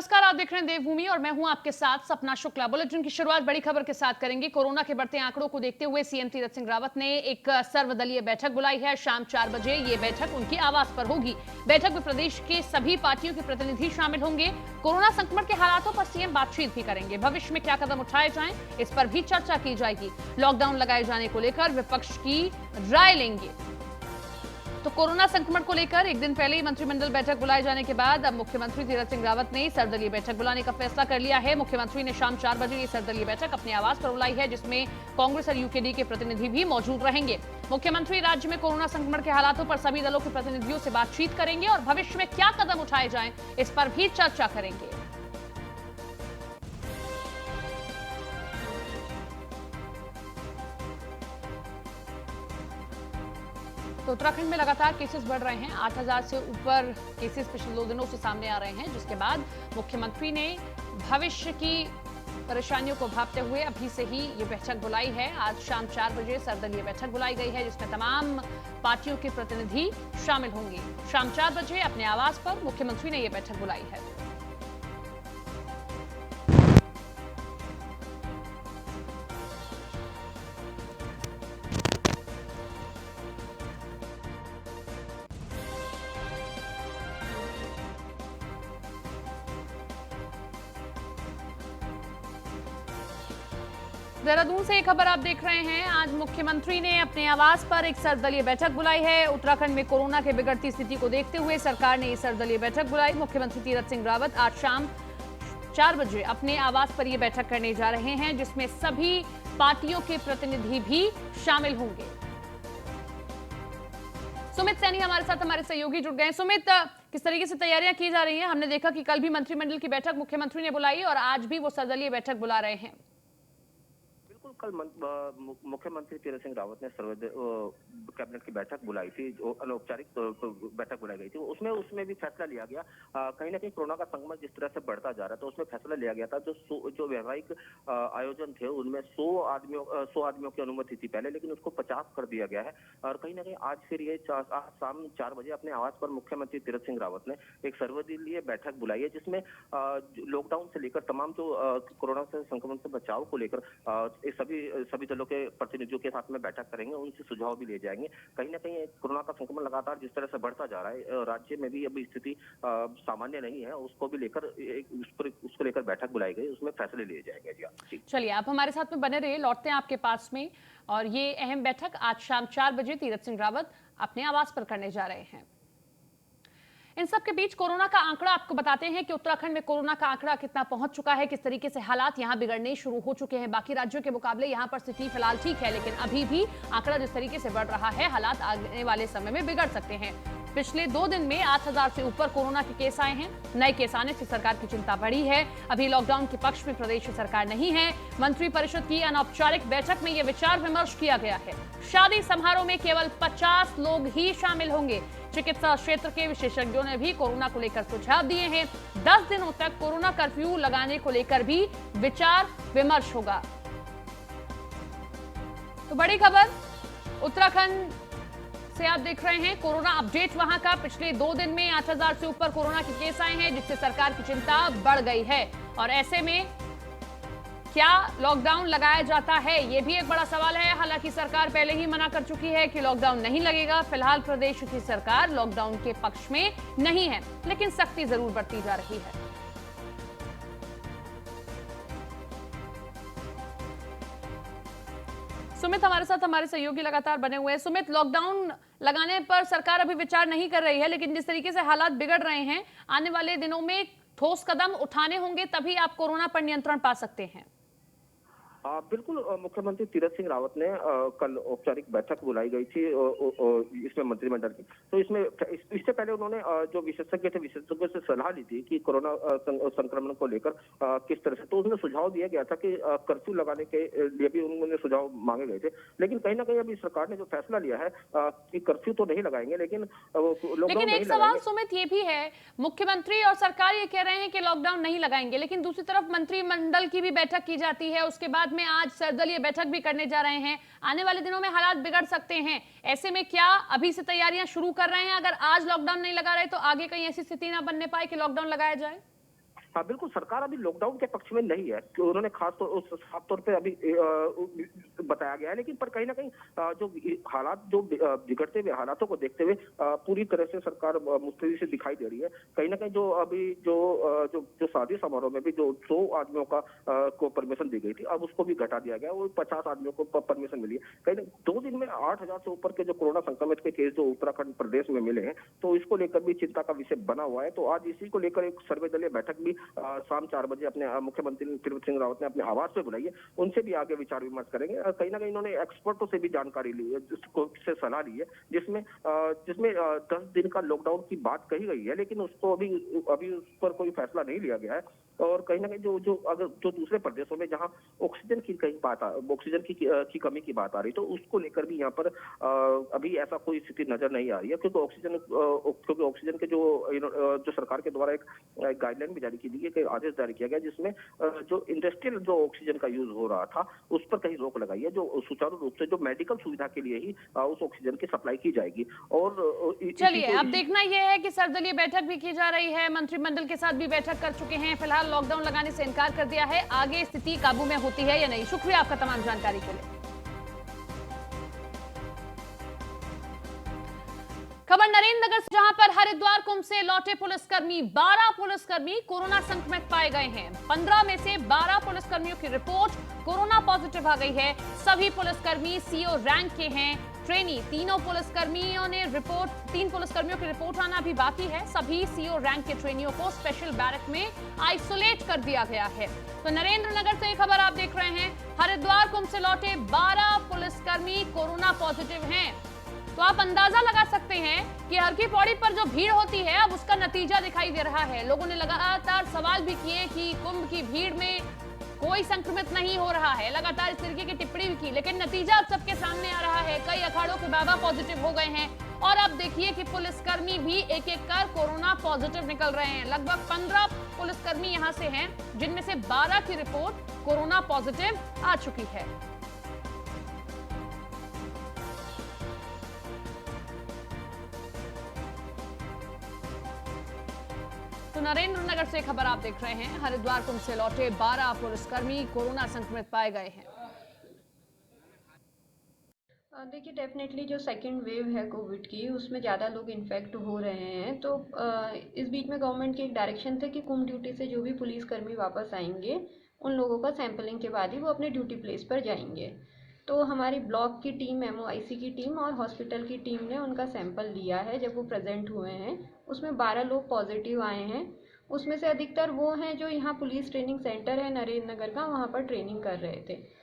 नमस्कार, आप देख रहे हैं देवभूमि और मैं हूं आपके साथ सपना शुक्ला। बुलेटिन की शुरुआत बड़ी खबर के साथ करेंगे। कोरोना के बढ़ते आंकड़ों को देखते हुए सीएम तीरथ सिंह रावत ने एक सर्वदलीय बैठक बुलाई है। शाम 4 बजे ये बैठक उनके आवास पर होगी। बैठक में प्रदेश के सभी पार्टियों के प्रतिनिधि शामिल होंगे। कोरोना संक्रमण के हालातों पर सीएम बातचीत भी करेंगे। भविष्य में क्या कदम उठाए जाएं, इस पर भी चर्चा की जाएगी। लॉकडाउन लगाए जाने को लेकर विपक्ष की राय लेंगे। तो कोरोना संक्रमण को लेकर एक दिन पहले ही मंत्रिमंडल बैठक बुलाए जाने के बाद अब मुख्यमंत्री तीरथ सिंह रावत ने सर्वदलीय बैठक बुलाने का फैसला कर लिया है। मुख्यमंत्री ने शाम 4 बजे ये सर्वदलीय बैठक अपने आवास पर बुलाई है, जिसमें कांग्रेस और यूकेडी के प्रतिनिधि भी मौजूद रहेंगे। मुख्यमंत्री राज्य में कोरोना संक्रमण के हालातों पर सभी दलों के प्रतिनिधियों से बातचीत करेंगे और भविष्य में क्या कदम उठाए जाएं, इस पर भी चर्चा करेंगे। तो उत्तराखंड में लगातार केसेस बढ़ रहे हैं। 8000 से ऊपर केसेस पिछले 2 दिनों से सामने आ रहे हैं, जिसके बाद मुख्यमंत्री ने भविष्य की परेशानियों को भांपते हुए अभी से ही ये बैठक बुलाई है। आज शाम 4 बजे सर्वदलीय बैठक बुलाई गई है, जिसमें तमाम पार्टियों के प्रतिनिधि शामिल होंगे। शाम 4 बजे अपने आवास पर मुख्यमंत्री ने ये बैठक बुलाई है। देहरादून से एक खबर आप देख रहे हैं। आज मुख्यमंत्री ने अपने आवास पर एक सर्वदलीय बैठक बुलाई है। उत्तराखंड में कोरोना के बिगड़ती स्थिति को देखते हुए सरकार ने ये सर्वदलीय बैठक बुलाई। मुख्यमंत्री तीरथ सिंह रावत आज शाम 4 बजे अपने आवास पर ये बैठक करने जा रहे हैं, जिसमें सभी पार्टियों के प्रतिनिधि भी शामिल होंगे। सुमित सैनी हमारे साथ, हमारे सहयोगी जुड़ गए। सुमित, किस तरीके से तैयारियां की जा रही हैं? हमने देखा कि कल भी मंत्रिमंडल की बैठक मुख्यमंत्री ने बुलाई और आज भी वो सर्वदलीय बैठक बुला रहे हैं। कल मुख्यमंत्री तीरथ सिंह रावत ने कैबिनेट की बैठक बुलाई थी, जो अनौपचारिक बैठक बुलाई गई थी। उसमें भी फैसला लिया गया। कहीं ना कहीं कोरोना का संक्रमण जिस तरह से बढ़ता जा रहा था, उसमें फैसला लिया गया था जो वैवाहिक आयोजन थे उनमें 100 आदमियों की अनुमति थी पहले, लेकिन उसको 50 कर दिया गया है। और कहीं ना कहीं आज फिर ये शाम 4 बजे अपने आवास पर मुख्यमंत्री तीरथ सिंह रावत ने एक सर्वदलीय बैठक बुलाई है, जिसमें लॉकडाउन से लेकर तमाम जो कोरोना से संक्रमण से बचाव को लेकर सभी दलों के प्रतिनिधियों के साथ में बैठक करेंगे, उनसे सुझाव भी ले जाएंगे। कहीं ना कहीं कोरोना का संक्रमण लगातार जिस तरह से बढ़ता जा रहा है, राज्य में भी अभी स्थिति सामान्य नहीं है, उसको लेकर बैठक बुलाई गई, उसमें फैसले लिए जाएंगे। जी चलिए, आप हमारे साथ में बने रहिए, लौटते हैं आपके पास में। और ये अहम बैठक आज शाम 4 बजे तीरथ सिंह रावत अपने आवास पर करने जा रहे हैं। इन सब के बीच कोरोना का आंकड़ा आपको बताते हैं कि उत्तराखंड में कोरोना का आंकड़ा कितना पहुंच चुका है, किस तरीके से हालात यहां बिगड़ने शुरू हो चुके हैं। बाकी राज्यों के मुकाबले यहां पर स्थिति फिलहाल ठीक है, लेकिन अभी भी आंकड़ा जिस तरीके से बढ़ रहा है, हालात आने वाले समय में बिगड़ सकते हैं। पिछले 2 दिन में 8000 से ऊपर कोरोना के केस आए हैं। नए केस आने से सरकार की चिंता बढ़ी है। अभी लॉकडाउन के पक्ष में प्रदेश सरकार नहीं है। मंत्रिपरिषद की अनौपचारिक बैठक में यह विचार विमर्श किया गया है। शादी समारोह में केवल 50 लोग ही शामिल होंगे। चिकित्सा क्षेत्र के विशेषज्ञों ने भी कोरोना को लेकर सुझाव दिए हैं। 10 दिनों तक कोरोना कर्फ्यू लगाने को लेकर भी विचार विमर्श होगा। तो बड़ी खबर उत्तराखंड से आप देख रहे हैं। कोरोना अपडेट वहां का, पिछले 2 दिन में 8000 से ऊपर कोरोना के केस आए हैं, जिससे सरकार की चिंता बढ़ गई है। और ऐसे में क्या लॉकडाउन लगाया जाता है, ये भी एक बड़ा सवाल है। हालांकि सरकार पहले ही मना कर चुकी है कि लॉकडाउन नहीं लगेगा। फिलहाल प्रदेश की सरकार लॉकडाउन के पक्ष में नहीं है, लेकिन सख्ती जरूर बढ़ती जा रही है। सुमित हमारे साथ, हमारे सहयोगी लगातार बने हुए हैं। सुमित, लॉकडाउन लगाने पर सरकार अभी विचार नहीं कर रही है, लेकिन जिस तरीके से हालात बिगड़ रहे हैं, आने वाले दिनों में ठोस कदम उठाने होंगे, तभी आप कोरोना पर नियंत्रण पा सकते हैं। बिल्कुल, मुख्यमंत्री तीरथ सिंह रावत ने कल औपचारिक बैठक बुलाई गई थी इसमें मंत्रिमंडल की। तो इससे पहले उन्होंने जो विशेषज्ञ थे, विशेषज्ञों से सलाह ली थी कि कोरोना संक्रमण को लेकर किस तरह से, तो उसमें सुझाव दिया गया था कि कर्फ्यू लगाने के लिए भी उन्होंने सुझाव मांगे गए थे। लेकिन कहीं ना कहीं अभी सरकार ने जो फैसला लिया है कि कर्फ्यू तो नहीं लगाएंगे, लेकिन एक सवाल सुमित ये भी है, मुख्यमंत्री और सरकार ये कह रहे हैं कि लॉकडाउन नहीं लगाएंगे, लेकिन दूसरी तरफ मंत्रिमंडल की भी बैठक की जाती है, उसके बाद में आज सर्वदलीय बैठक भी करने जा रहे हैं। आने वाले दिनों में हालात बिगड़ सकते हैं। ऐसे में क्या अभी से तैयारियां शुरू कर रहे हैं? अगर आज लॉकडाउन नहीं लगा रहे तो आगे कहीं ऐसी स्थिति ना बनने पाए कि लॉकडाउन लगाया जाए। हाँ बिल्कुल, सरकार अभी लॉकडाउन के पक्ष में नहीं है कि उन्होंने साफ तौर पे अभी बताया गया है, लेकिन पर कहीं ना कहीं जो हालात जो बिगड़ते हुए हालातों को देखते हुए पूरी तरह से सरकार मुस्तैदी से दिखाई दे रही है। कहीं ना कहीं जो अभी जो शादी समारोह में भी जो 100 आदमियों को परमिशन दी गई थी, अब उसको भी घटा दिया गया, वो 50 आदमियों को परमिशन मिली है। कहीं 2 दिन में 8,000 से ऊपर के जो कोरोना संक्रमित के केस जो उत्तराखंड प्रदेश में मिले हैं, तो इसको लेकर भी चिंता का विषय बना हुआ है। तो आज इसी को लेकर एक सर्वदलीय बैठक भी शाम 4 बजे अपने मुख्यमंत्री त्रिवेंद्र सिंह रावत ने अपने आवास पे बुलाई है, उनसे भी आगे विचार विमर्श करेंगे। कहीं ना कहीं इन्होंने एक्सपर्टों से भी जानकारी ली है, से सलाह ली है, जिसमें 10 दिन का लॉकडाउन की बात कही गई है, लेकिन उसको अभी उस पर कोई फैसला नहीं लिया गया है। और कहीं ना कहीं जो दूसरे प्रदेशों में जहां ऑक्सीजन की कमी की बात आ रही, तो उसको लेकर भी यहाँ पर अभी ऐसा कोई स्थिति नजर नहीं आ रही है, क्योंकि ऑक्सीजन के जो सरकार के द्वारा एक गाइडलाइन भी जारी की गई है, एक आदेश जारी किया गया, जिसमें जो इंडस्ट्रियल जो ऑक्सीजन का यूज हो रहा था उस पर कहीं रोक लगाई है, जो सुचारू रूप से जो मेडिकल सुविधा के लिए ही उस ऑक्सीजन की सप्लाई की जाएगी। और चलिए, अब देखना यह है कि सर्वदलीय बैठक भी की जा रही है, मंत्रिमंडल के साथ भी बैठक कर चुके हैं, फिलहाल लॉकडाउन लगाने से इनकार कर दिया है, आगे स्थिति काबू में होती है या नहीं। शुक्रिया आपका तमाम जानकारी के लिए। खबर नरेंद्र नगर से, जहां पर हरिद्वार कुंभ से लौटे पुलिसकर्मी 12 पुलिसकर्मी कोरोना संक्रमित पाए गए हैं। 15 में से 12 पुलिसकर्मियों की रिपोर्ट कोरोना पॉजिटिव आ गई है। सभी पुलिसकर्मी सीओ रैंक के हैं। ट्रेनी तीन पुलिसकर्मियों की रिपोर्ट आना अभी बाकी है। सभी सीओ रैंक के ट्रेनियों को स्पेशल बैरक में आइसोलेट कर दिया गया है। तो नरेंद्र नगर से खबर आप देख रहे हैं, हरिद्वार कुंभ से लौटे 12 पुलिसकर्मी कोरोना पॉजिटिव हैं। तो आप अंदाजा लगा सकते हैं कि हर की पौड़ी पर जो भीड़ होती है, अब उसका नतीजा दिखाई दे रहा है। लोगों ने लगातार सवाल भी किए कि कुंभ की भीड़ में कोई संक्रमित नहीं हो रहा है, लगातार इस तरीके की टिप्पणी भी की, लेकिन नतीजा अब सबके सामने आ रहा है। कई अखाड़ों के बाबा पॉजिटिव हो गए हैं और अब देखिए कि पुलिसकर्मी भी एक एक कर कोरोना पॉजिटिव निकल रहे हैं। लगभग 15 पुलिसकर्मी यहां से हैं, जिनमें से 12 की रिपोर्ट कोरोना पॉजिटिव आ चुकी है। तो नरेंद्र नगर से खबर आप देख रहे हैं, हरिद्वार कुंभ से लौटे 12 पुलिसकर्मी कोरोना संक्रमित पाए गए हैं। देखिए, डेफिनेटली जो सेकंड वेव है कोविड की, उसमें ज़्यादा लोग इन्फेक्ट हो रहे हैं। तो इस बीच में गवर्नमेंट की एक डायरेक्शन थे कि कुंभ ड्यूटी से जो भी पुलिसकर्मी वापस आएंगे, उन लोगों का सैंपलिंग के बाद ही वो अपने ड्यूटी प्लेस पर जाएंगे। तो हमारी ब्लॉक की टीम, MOIC की टीम और हॉस्पिटल की टीम ने उनका सैंपल लिया है। जब वो प्रेजेंट हुए हैं, उसमें 12 लोग पॉजिटिव आए हैं। उसमें से अधिकतर वो हैं जो यहाँ पुलिस ट्रेनिंग सेंटर है नरेंद्र नगर का, वहाँ पर ट्रेनिंग कर रहे थे।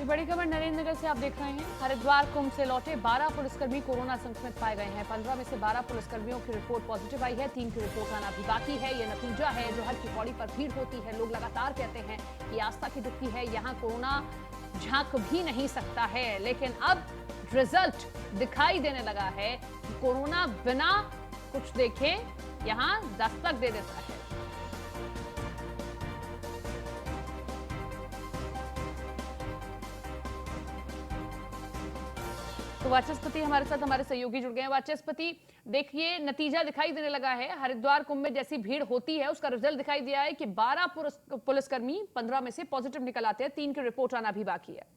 बड़ी खबर नरेंद्र नगर से आप देख रहे हैं, हरिद्वार कुंभ से लौटे 12 पुलिसकर्मी कोरोना संक्रमित पाए गए हैं। 15 में से 12 पुलिसकर्मियों की रिपोर्ट पॉजिटिव आई है, 3 की रिपोर्ट आना भी बाकी है। यह नतीजा है जो हर की पौड़ी पर भीड़ होती है। लोग लगातार कहते हैं कि आस्था की डुबकी है, यहाँ कोरोना झांक भी नहीं सकता है, लेकिन अब रिजल्ट दिखाई देने लगा है। कोरोना बिना कुछ देखे यहाँ दस्तक दे देता है। तो वाचस्पति हमारे साथ, हमारे सहयोगी जुड़ गए हैं। वाचस्पति, देखिए नतीजा दिखाई देने लगा है। हरिद्वार कुंभ में जैसी भीड़ होती है, उसका रिजल्ट दिखाई दिया है कि 12 पुलिसकर्मी 15 में से पॉजिटिव निकल आते हैं, 3 की रिपोर्ट आना भी बाकी है।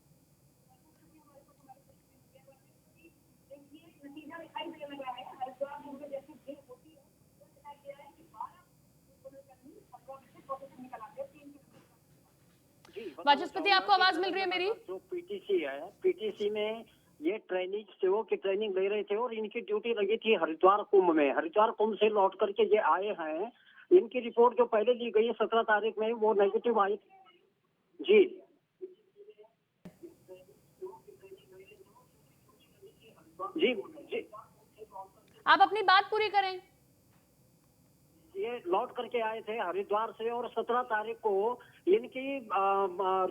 वाचस्पति, आपको आवाज मिल रही है मेरी? जो पीटीसी है, पीटीसी में ये ट्रेनिंग सेवों की ट्रेनिंग ले रहे थे और इनकी ड्यूटी लगी थी हरिद्वार कुंभ में। हरिद्वार कुंभ से लौट करके ये आए हैं। इनकी रिपोर्ट जो पहले ली गई है 17 तारीख में, वो नेगेटिव आई। जी जी जी, आप अपनी बात पूरी करें। ये लौट करके आए थे हरिद्वार से और 17 तारीख को इनकी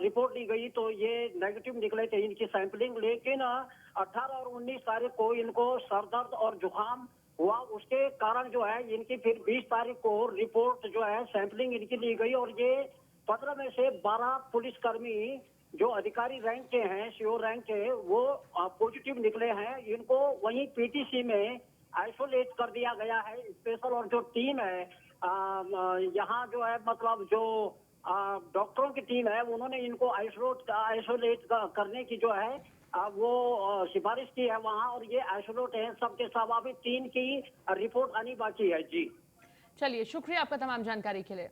रिपोर्ट ली गई तो ये नेगेटिव निकले थे इनकी सैंपलिंग। लेकिन 18 और 19 तारीख को इनको सर दर्द और जुकाम हुआ, उसके कारण जो है इनकी फिर 20 तारीख को रिपोर्ट जो है सैंपलिंग इनकी ली गई और ये 15 में से 12 पुलिसकर्मी जो अधिकारी रैंक के हैं, सीओ रैंक के, वो पॉजिटिव निकले हैं। इनको वहीं पीटीसी में आइसोलेट कर दिया गया है स्पेशल। और जो टीम है यहाँ जो है मतलब जो डॉक्टरों की टीम है, उन्होंने इनको आइसोलेट करने की जो है वो सिफारिश की है वहाँ। और ये आइसोलेट है सबके सब। अभी 3 की रिपोर्ट आनी बाकी है जी। चलिए, शुक्रिया आपका तमाम जानकारी के लिए।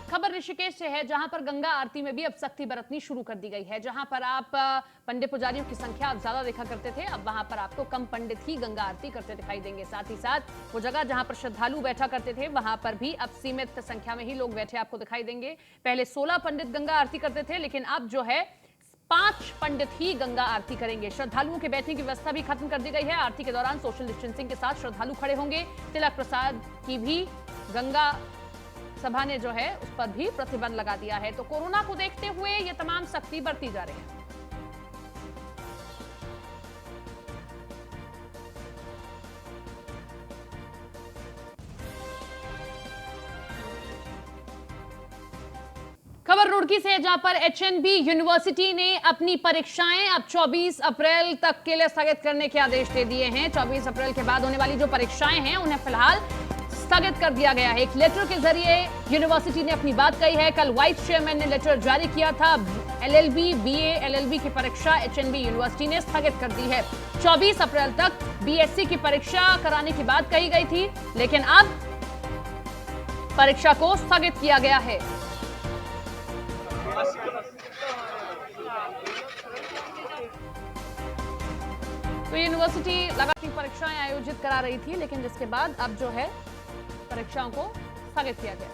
खबर ऋषिकेश से है, जहां पर गंगा आरती में भी अब सख्ती बरतनी शुरू कर दी गई है। जहां पर आप पंडित पुजारियों की संख्या आप ज्यादा देखा करते थे, अब वहां पर आपको कम पंडित ही गंगा आरती करते दिखाई देंगे। साथ ही साथ वो जगह जहां पर श्रद्धालु बैठा करते थे, वहां पर भी अब सीमित संख्या में ही लोग बैठे आपको दिखाई देंगे। पहले 16 पंडित गंगा आरती करते थे, लेकिन अब जो है 5 पंडित ही गंगा आरती करेंगे। श्रद्धालुओं के बैठने की व्यवस्था भी खत्म कर दी गई है। आरती के दौरान सोशल डिस्टेंसिंग के साथ श्रद्धालु खड़े होंगे। तिलक प्रसाद की भी गंगा सभा ने जो है उस पर भी प्रतिबंध लगा दिया है। तो कोरोना को देखते हुए ये तमाम सख्ती बरती जा रही है। खबर रुड़की से है, जहां पर एचएनबी यूनिवर्सिटी ने अपनी परीक्षाएं अब 24 अप्रैल तक के लिए स्थगित करने के आदेश दे दिए हैं। 24 अप्रैल के बाद होने वाली जो परीक्षाएं हैं उन्हें फिलहाल स्थगित कर दिया गया है। एक लेटर के जरिए यूनिवर्सिटी ने अपनी बात कही है। कल वाइस चेयरमैन ने लेटर जारी किया था। एलएलबी, बीए, एलएलबी की परीक्षा एचएनबी यूनिवर्सिटी ने स्थगित कर दी है। 24 अप्रैल तक बीएससी की परीक्षा कराने की बात कही गई थी, लेकिन अब परीक्षा को स्थगित किया गया है। तो यूनिवर्सिटी लगातार परीक्षाएं आयोजित करा रही थी, लेकिन जिसके बाद अब जो है परीक्षाओं को स्थगित किया गया।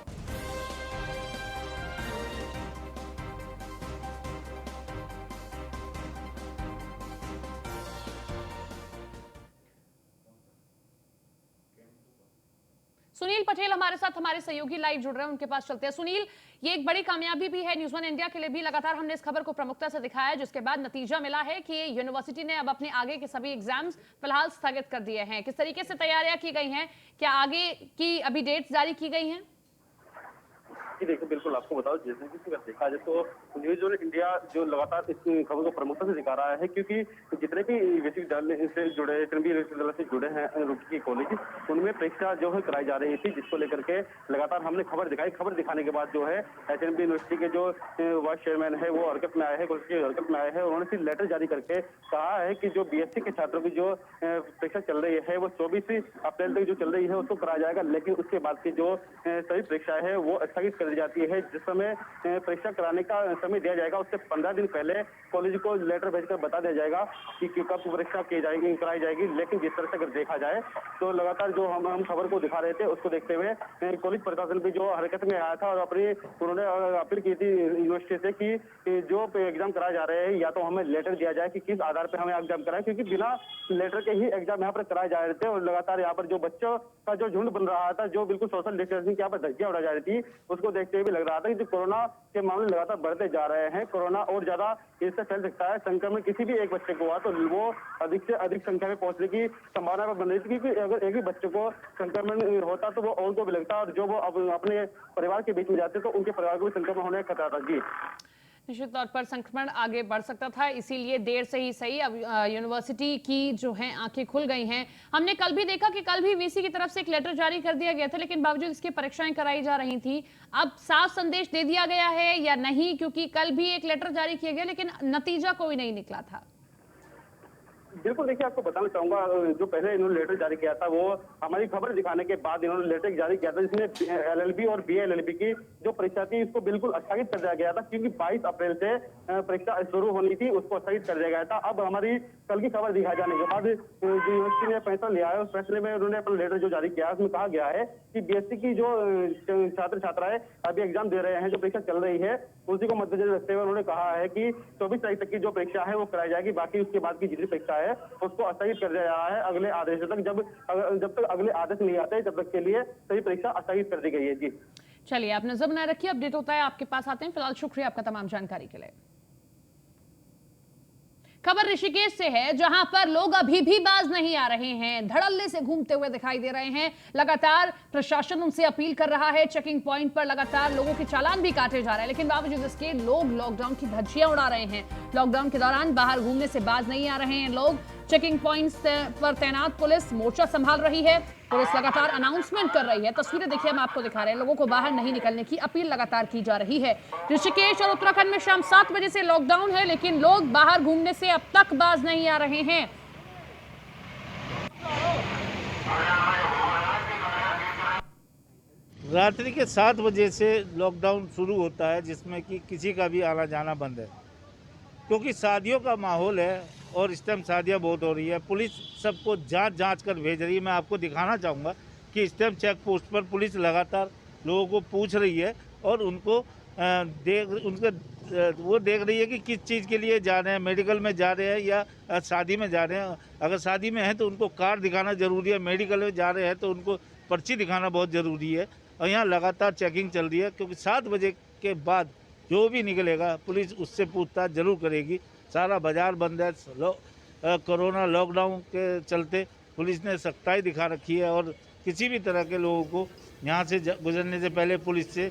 सुनील पटेल हमारे साथ, हमारे सहयोगी लाइव जुड़ रहे हैं, उनके पास चलते हैं। सुनील, ये एक बड़ी कामयाबी भी है न्यूज़ वन इंडिया के लिए भी। लगातार हमने इस खबर को प्रमुखता से दिखाया है, जिसके बाद नतीजा मिला है कि यूनिवर्सिटी ने अब अपने आगे के सभी एग्जाम्स फिलहाल स्थगित कर दिए हैं। किस तरीके से तैयारियां की गई हैं? क्या आगे की अभी डेट्स जारी की गई हैं? जी देखिए, बिल्कुल आपको बताओ, जैसे कि अगर देखा जाए तो न्यूज़ वन इंडिया जो लगातार इस खबर को प्रमुखता से दिखा रहा है, क्योंकि जितने भी विश्वविद्यालय से जुड़े, एचएनबी विश्वविद्यालय से जुड़े हैं रुड़की के कॉलेज, उनमें परीक्षा जो है कराई जा रही थी, जिसको लेकर के लगातार हमने खबर दिखाई। खबर दिखाने के बाद जो है एचएनबी यूनिवर्सिटी के जो वाइस चेयरमैन है वो हरकत में आए हैं, कॉलेज की हरकत में आए हैं। उन्होंने फिर लेटर जारी करके कहा है कि जो बीएससी के छात्रों की जो परीक्षा चल रही है वो 24 अप्रैल तक जो चल रही है उसको कराया जाएगा, लेकिन उसके बाद की जो सभी परीक्षाएं है वो स्थगित कर दी जाती है। जिस समय परीक्षा कराने का समय दिया जाएगा उससे 15 दिन पहले कॉलेज को लेटर भेजकर बता दिया जाएगा कि कब परीक्षा की जाएगी, कराई जाएगी। लेकिन जिस तरह से अगर देखा जाए तो लगातार जो हम खबर को दिखा रहे थे उसको देखते हुए कॉलेज प्रशासन भी जो हरकत में आया था और उन्होंने अपील की थी यूनिवर्सिटी से कि जो एग्जाम कराए जा रहे हैं या तो हमें लेटर दिया जाए कि किस आधार पर हमें एग्जाम कराए, क्योंकि बिना लेटर के ही एग्जाम यहाँ पर कराए जा रहे थे। और लगातार यहाँ पर जो बच्चों का जो झुंड बन रहा था, जो बिल्कुल सोशल डिस्टेंसिंग यहाँ पर धज्जियां उड़ा जा रही थी, उसको देखते हुए लग रहा था कि कोरोना के मामले लगातार बढ़ते जा रहे हैं। कोरोना और ज्यादा इससे फैल सकता है। संक्रमण किसी भी एक बच्चे को हुआ तो वो अधिक से अधिक संख्या में पहुंचने की संभावना बन रही थी, क्योंकि अगर एक ही बच्चे को संक्रमण होता तो वो और को भी लगता, और जो वो अपने परिवार के बीच में जाते तो उनके परिवार को भी संक्रमण होने का खतरा था। जी निश्चित तौर पर संक्रमण आगे बढ़ सकता था, इसीलिए देर से ही सही अब यूनिवर्सिटी की जो है आंखें खुल गई हैं। हमने कल भी देखा कि कल भी वीसी की तरफ से एक लेटर जारी कर दिया गया था, लेकिन बावजूद इसकी परीक्षाएं कराई जा रही थी। अब साफ संदेश दे दिया गया है या नहीं, क्योंकि कल भी एक लेटर जारी किया गया लेकिन नतीजा कोई नहीं निकला था। बिल्कुल, देखिए आपको बताना चाहूंगा, जो पहले इन्होंने लेटर जारी किया था वो हमारी खबर दिखाने के बाद इन्होंने लेटर जारी किया था, जिसमें एलएलबी और बीए एलएलबी की जो परीक्षा थी इसको बिल्कुल स्थगित कर दिया गया था, क्योंकि 22 अप्रैल से परीक्षा शुरू होनी थी, उसको स्थगित कर दिया गया था। अब हमारी कल की खबर दिखाए जाने के बाद जो यूनिवर्सिटी ने फैसला लिया है, उस फैसले में उन्होंने अपना लेटर जो जारी किया है उसमें कहा गया है कि बीएससी की जो छात्र छात्राएं अभी एग्जाम दे रहे हैं, जो परीक्षा चल रही है, उसी को मद्देनजर रखते हुए उन्होंने कहा है कि 24 तारीख तक की जो परीक्षा है वो कराई जाएगी। बाकी उसके बाद की जितनी परीक्षा है उसको स्थगित कर दिया जा रहा है अगले आदेश तक। जब तक अगले आदेश नहीं आते तब तक के लिए सभी परीक्षा स्थगित कर दी गई है। जी चलिए, आप नजर बनाए रखिए, अपडेट होता है आपके पास आते हैं। फिलहाल शुक्रिया आपका तमाम जानकारी के लिए। खबर ऋषिकेश से है, जहां पर लोग अभी भी बाज नहीं आ रहे हैं, धड़ल्ले से घूमते हुए दिखाई दे रहे हैं। लगातार प्रशासन उनसे अपील कर रहा है, चेकिंग पॉइंट पर लगातार लोगों के चालान भी काटे जा रहे हैं, लेकिन बावजूद इसके लोग लॉकडाउन की धज्जियां उड़ा रहे हैं। लॉकडाउन के दौरान बाहर घूमने से बाज नहीं आ रहे हैं लोग। चेकिंग पॉइंट्स पर तैनात पुलिस मोर्चा संभाल रही है। पुलिस लगातार अनाउंसमेंट कर रही है। तस्वीरें देखिए, हम आपको दिखा रहे हैं। लोगों को बाहर नहीं निकलने की अपील लगातार की जा रही है। ऋषिकेश और उत्तराखंड में शाम 7 बजे से लॉकडाउन है, लेकिन लोग बाहर घूमने से अब तक बाज नहीं आ रहे हैं। रात्रि के 7 बजे से लॉकडाउन शुरू होता है, जिसमें कि किसी का भी आना जाना बंद है, क्योंकि शादियों का माहौल है और इस टाइम शादियाँ बहुत हो रही है। पुलिस सबको जांच कर भेज रही है। मैं आपको दिखाना चाहूँगा कि इस टाइम चेक पोस्ट पर पुलिस लगातार लोगों को पूछ रही है और उनको वो देख रही है कि किस चीज़ के लिए जा रहे हैं, मेडिकल में जा रहे हैं या शादी में जा रहे हैं। अगर शादी में है तो उनको कार्ड दिखाना ज़रूरी है, मेडिकल में जा रहे हैं तो उनको पर्ची दिखाना बहुत ज़रूरी है। और यहाँ लगातार चेकिंग चल रही है, क्योंकि 7 बजे के बाद जो भी निकलेगा पुलिस उससे पूछताछ जरूर करेगी। सारा बाजार बंद है। कोरोना लॉकडाउन के चलते पुलिस ने सख्ताई दिखा रखी है और किसी भी तरह के लोगों को यहाँ से गुजरने से पहले पुलिस से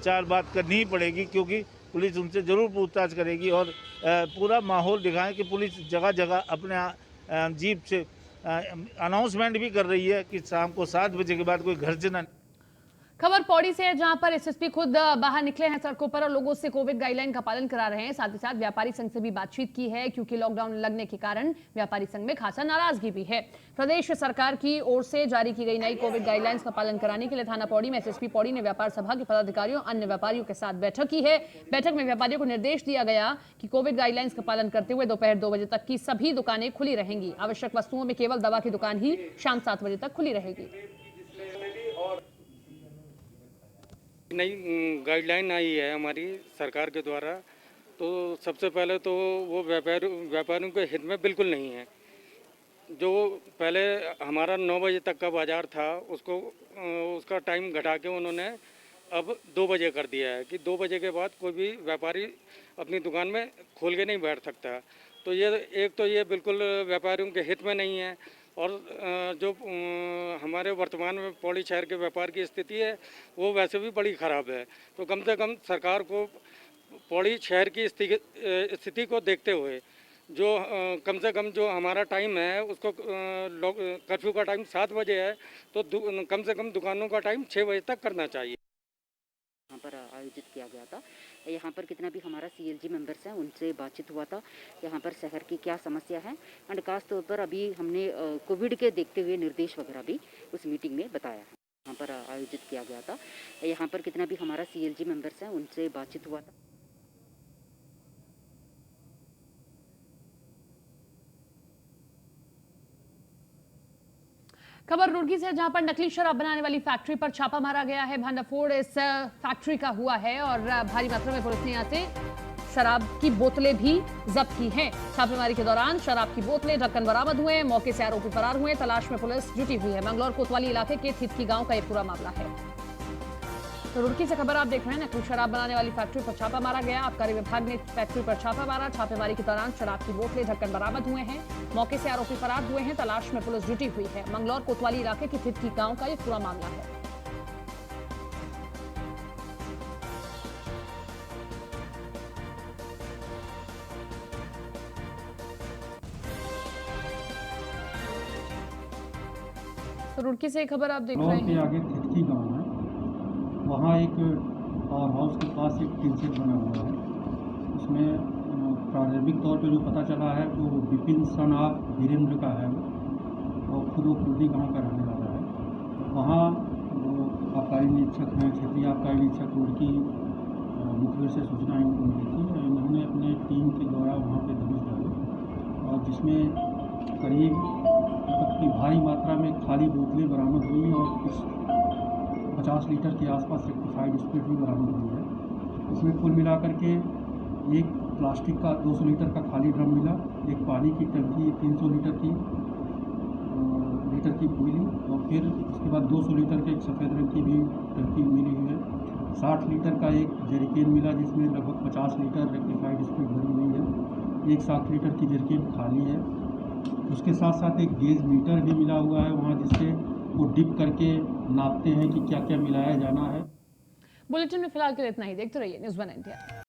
4 बात करनी ही पड़ेगी, क्योंकि पुलिस उनसे ज़रूर पूछताछ करेगी। और पूरा माहौल दिखाएं कि पुलिस जगह जगह अपने जीप से अनाउंसमेंट भी कर रही है कि शाम को 7 बजे के बाद कोई घर से ना। खबर पौड़ी से है, जहां पर एसएसपी खुद बाहर निकले हैं सड़कों पर और लोगों से कोविड गाइडलाइन का पालन करा रहे हैं। साथ ही साथ व्यापारी संघ से भी बातचीत की है, क्योंकि लॉकडाउन लगने के कारण व्यापारी संघ में खासा नाराजगी भी है। प्रदेश सरकार की ओर से जारी की गई नई कोविड गाइडलाइंस का पालन कराने के लिए थाना पौड़ी में एसएसपी पौड़ी ने व्यापार सभा के पदाधिकारियों अन्य व्यापारियों के साथ बैठक की है। बैठक में व्यापारियों को निर्देश दिया गया कि कोविड गाइडलाइंस का पालन करते हुए दोपहर 2 बजे तक की सभी दुकानें खुली रहेंगी। आवश्यक वस्तुओं में केवल दवा की दुकान ही शाम 7 बजे तक खुली रहेगी। नई गाइडलाइन आई है हमारी सरकार के द्वारा, तो सबसे पहले तो वो व्यापारियों के हित में बिल्कुल नहीं है। जो पहले हमारा 9 बजे तक का बाज़ार था, उसका टाइम घटा के उन्होंने अब 2 बजे कर दिया है कि 2 बजे के बाद कोई भी व्यापारी अपनी दुकान में खोल के नहीं बैठ सकता। तो ये बिल्कुल व्यापारियों के हित में नहीं है। और जो हमारे वर्तमान में पौड़ी शहर के व्यापार की स्थिति है वो वैसे भी बड़ी ख़राब है। तो कम से कम सरकार को पौड़ी शहर की स्थिति को देखते हुए जो कम से कम जो हमारा टाइम है उसको कर्फ्यू का टाइम 7 बजे है, तो कम से कम दुकानों का टाइम 6 बजे तक करना चाहिए। यहाँ पर आयोजित किया गया था। यहाँ पर कितना भी हमारा सीएलजी मेंबर्स हैं उनसे बातचीत हुआ था, यहाँ पर शहर की क्या समस्या है एंड खास तौर पर अभी हमने कोविड के देखते हुए निर्देश वगैरह भी उस मीटिंग में बताया है। यहाँ पर आयोजित किया गया था। यहाँ पर कितना भी हमारा सीएलजी मेंबर्स हैं उनसे बातचीत हुआ था। खबर रुड़की से, जहां पर नकली शराब बनाने वाली फैक्ट्री पर छापा मारा गया है। भंडाफोड़ इस फैक्ट्री का हुआ है और भारी मात्रा में पुलिस ने यहां से शराब की बोतलें भी जब्त की हैं। छापेमारी के दौरान शराब की बोतलें, ढक्कन बरामद हुए। मौके से आरोपी फरार हुए। तलाश में पुलिस जुटी हुई है। मंगलौर कोतवाली इलाके के थितकी गांव का यह पूरा मामला है। तो रुड़की से खबर आप देख रहे हैं। नकली शराब बनाने वाली फैक्ट्री पर छापा मारा गया। आबकारी विभाग ने फैक्ट्री पर छापा मारा। छापेमारी के दौरान शराब की बोतलें, ढक्कन बरामद हुए हैं। मौके से आरोपी फरार हुए हैं। तलाश में पुलिस जुटी हुई है। मंगलौर कोतवाली इलाके के थितकी गांव का यह पूरा मामला है। तो रुड़की से खबर आप देख रहे हैं। आगे थितकी गांव है, वहाँ एक पावर हाउस के पास एक टीन सेट बना हुआ है। उसमें प्रारंभिक तौर पे जो पता चला है तो विपिन सन ऑफ वीरेंद्र का है और खुद वो खुर्दी गाँव का रहने वाला है। वहाँ वो आबकारी निरीक्षक हैं, क्षेत्रीय आबकारी निरीक्षक रुड़की मुखबिर से सूचना मिली थी। इन्होंने अपने टीम के द्वारा वहाँ पे दबिश डाली और जिसमें करीब की भारी मात्रा में खाली बोतलें बरामद हुई और कुछ 50 लीटर के आसपास रेक्टिफाइड स्प्रिट भी बरामद हुई है। इसमें कुल मिलाकर के एक प्लास्टिक का 200 लीटर का खाली ड्रम मिला, एक पानी की टंकी 300 लीटर की मिली और फिर उसके बाद 200 लीटर के एक सफ़ेद रंग की भी टंकी मिली हुई है। 60 लीटर का एक जरिकेन मिला जिसमें लगभग 50 लीटर रेक्टिफाइड स्प्रिट भरी हुई है एक 7 लीटर की जर्किन खाली है। उसके साथ साथ एक गेज मीटर भी मिला हुआ है वहाँ, जिससे वो डिप करके नापते हैं कि क्या क्या मिलाया जाना है। बुलेटिन में फिलहाल के लिए इतना ही। देखते रहिए न्यूज़ 1 इंडिया।